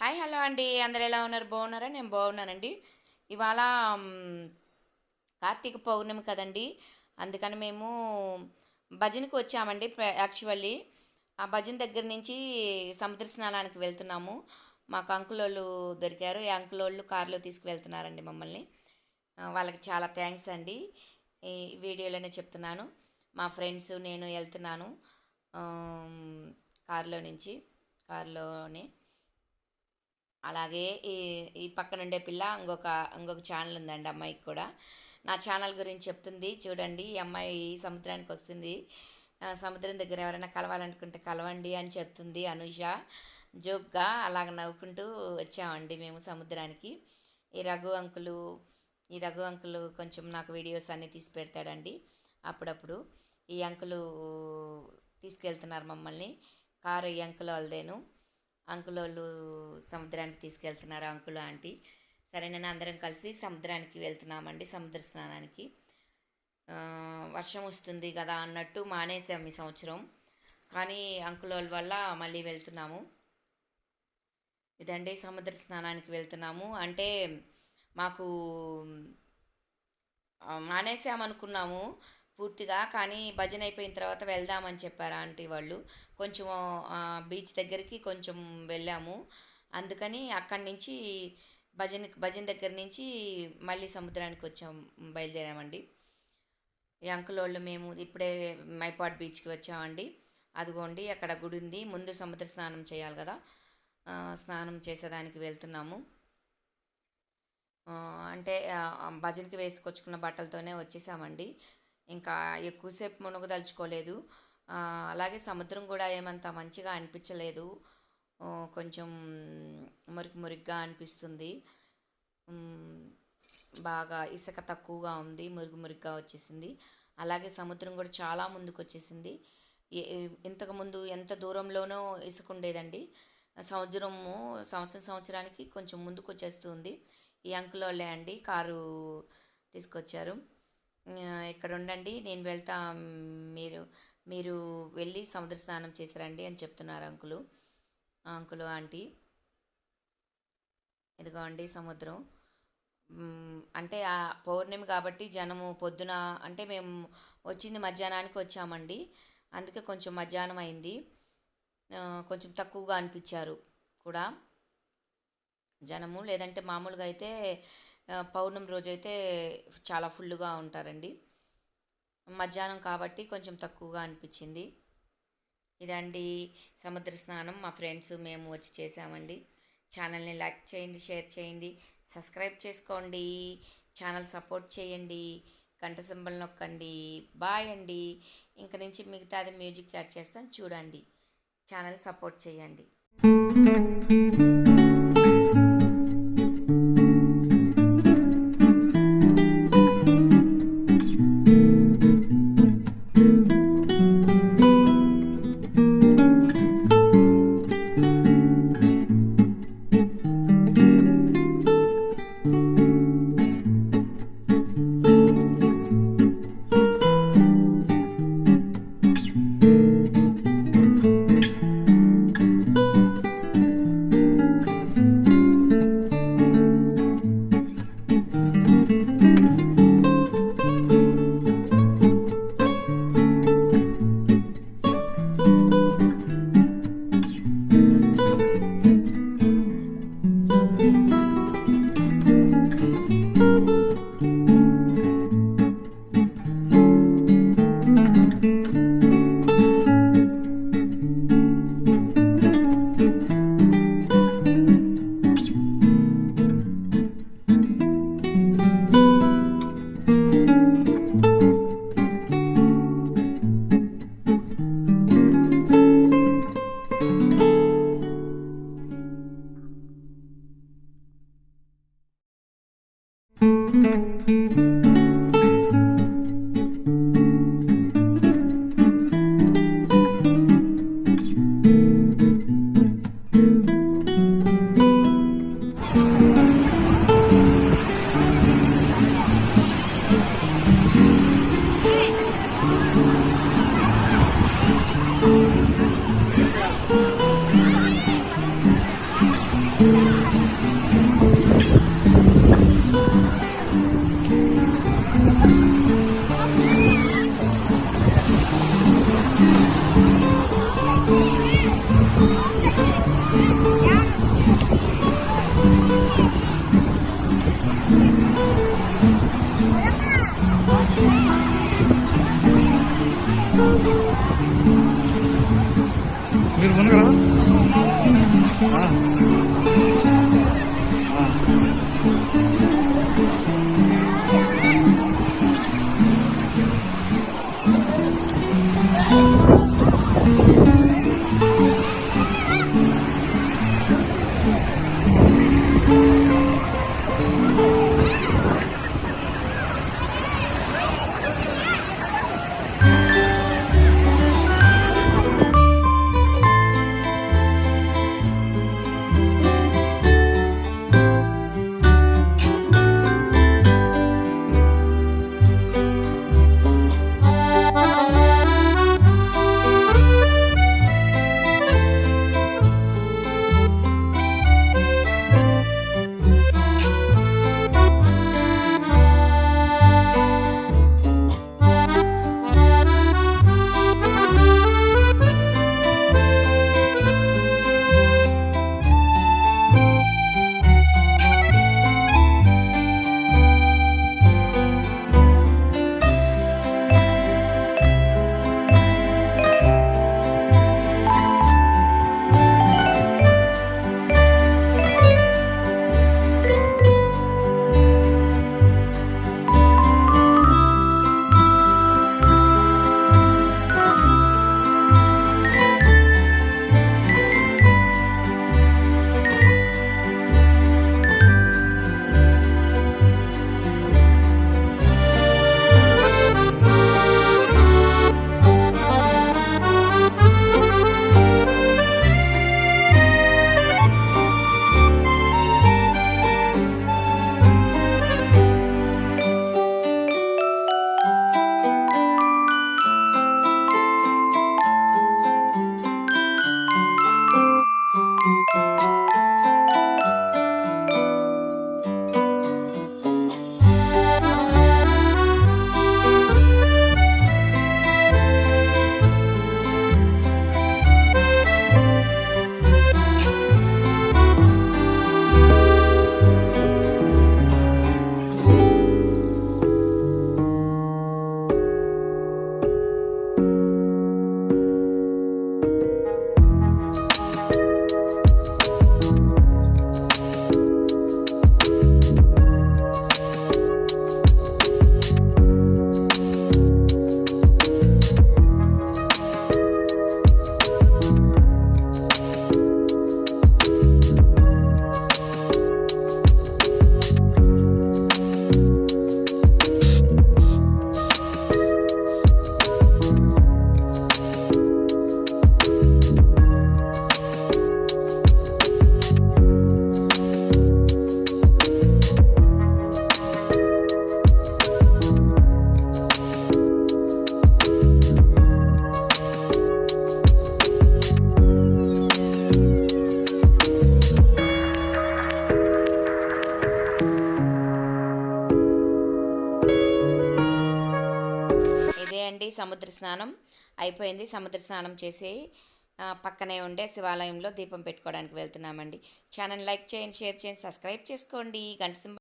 Hi hello అండి, అందరు ఎలా ఉన్నారు? బాగున్నారా? నేను బాగున్నానండి. ఇవాళ కార్తీక పౌర్ణమి కదండి. అందుకని మేము భజనకి వచ్చామండి. యాక్చువల్లీ ఆ భజన దగ్గర నుంచి సముద్ర స్నానానికి వెళ్తున్నాము. మాకు అంకులోళ్ళు దొరికారు. ఈ అంకులోళ్ళు కారులో తీసుకువెళ్తున్నారండి మమ్మల్ని. వాళ్ళకి చాలా థ్యాంక్స్ అండి. ఈ వీడియోలోనే చెప్తున్నాను. మా ఫ్రెండ్స్ నేను వెళ్తున్నాను కారులో నుంచి. కారులోనే అలాగే ఈ ఈ పక్కనుండే పిల్ల ఇంకొక ఛానల్ ఉందండి అమ్మాయికి కూడా. నా ఛానల్ గురించి చెప్తుంది చూడండి. ఈ అమ్మాయి సముద్రానికి వస్తుంది. సముద్రం దగ్గర ఎవరైనా కలవాలనుకుంటే కలవండి అని చెప్తుంది అనుష జోక్గా. అలాగ నవ్వుకుంటూ వచ్చామండి మేము సముద్రానికి. ఈ రఘు అంకులు కొంచెం నాకు వీడియోస్ అన్నీ తీసి పెడతాడండి అప్పుడప్పుడు. ఈ అంకులు తీసుకెళ్తున్నారు మమ్మల్ని. కారు ఈ అంకుల్ వాళ్ళదేను. అంకులోళ్ళు సముద్రానికి తీసుకెళ్తున్నారు, అంకులు ఆంటీ. సరే, నేను అందరం కలిసి సముద్రానికి వెళ్తున్నామండి, సముద్ర స్నానానికి. వర్షం వస్తుంది కదా అన్నట్టు మానేసాం ఈ సంవత్సరం, కానీ అంకులోళ్ళ వల్ల మళ్ళీ వెళ్తున్నాము. ఇదండి, సముద్ర స్నానానికి వెళ్తున్నాము. అంటే మాకు మానేసామనుకున్నాము పూర్తిగా, కానీ భజన అయిపోయిన తర్వాత వెళ్దామని చెప్పారు ఆంటీ వాళ్ళు. కొంచెం బీచ్ దగ్గరికి కొంచెం వెళ్ళాము. అందుకని అక్కడి నుంచి భజన దగ్గర నుంచి మళ్ళీ సముద్రానికి బయలుదేరామండి. ఈ అంకుల్ వాళ్ళు మేము ఇప్పుడే మైపాడ్ బీచ్కి వచ్చామండి. అదిగోండి అక్కడ గుడి ఉంది. ముందు సముద్ర స్నానం చేయాలి కదా, స్నానం చేసేదానికి వెళ్తున్నాము. అంటే భజనకి వేసుకొచ్చుకున్న బట్టలతోనే వచ్చేసామండి. ఇంకా ఎక్కువసేపు మునగదలుచుకోలేదు. అలాగే సముద్రం కూడా ఏమంత మంచిగా అనిపించలేదు. కొంచెం మురికిగా అనిపిస్తుంది. బాగా ఇసుక తక్కువగా ఉంది, మురికిగా వచ్చేసింది. అలాగే సముద్రం కూడా చాలా ముందుకు వచ్చేసింది. ఇంతకుముందు ఎంత దూరంలోనో ఇసుక ఉండేదండి. సంవత్సరానికి కొంచెం ముందుకు వచ్చేస్తుంది. ఈ అంకుల్ వాళ్ళే అండి కారు తీసుకొచ్చారు. ఇక్కడ ఉండండి, నేను వెళ్తా, మీరు వెళ్ళి సముద్ర స్నానం చేసిరండి అని చెప్తున్నారు అంకులు ఆంటీ. ఇదిగో అండి సముద్రం. అంటే ఆ పౌర్ణమి కాబట్టి జనము పొద్దున, అంటే మేము వచ్చింది మధ్యాహ్నానికి వచ్చామండి. అందుకే కొంచెం మధ్యాహ్నం అయింది, కొంచెం తక్కువగా అనిపించారు కూడా జనము. లేదంటే మామూలుగా అయితే పౌర్ణమి రోజు అయితే చాలా ఫుల్గా ఉంటారండి. మధ్యాహ్నం కాబట్టి కొంచెం తక్కువగా అనిపించింది. ఇదండి సముద్ర స్నానం. మా ఫ్రెండ్స్ మేము వచ్చి చేసామండి. ఛానల్ని లైక్ చేయండి, షేర్ చేయండి, సబ్స్క్రైబ్ చేసుకోండి, ఛానల్ సపోర్ట్ చేయండి, గంట సింబల్ నొక్కండి. బాయ్ అండి. ఇంక నుంచి మిగతాది మ్యూజిక్ యాడ్ చేస్తాను చూడండి. ఛానల్ సపోర్ట్ చేయండి. ఇదే అండి సముద్ర స్నానం అయిపోయింది. సముద్ర స్నానం చేసి పక్కనే ఉండే శివాలయంలో దీపం పెట్టుకోవడానికి వెళ్తున్నామండి. ఛానల్ లైక్ చేయండి, షేర్ చేయండి, సబ్స్క్రైబ్ చేసుకోండి. గంట సింబల్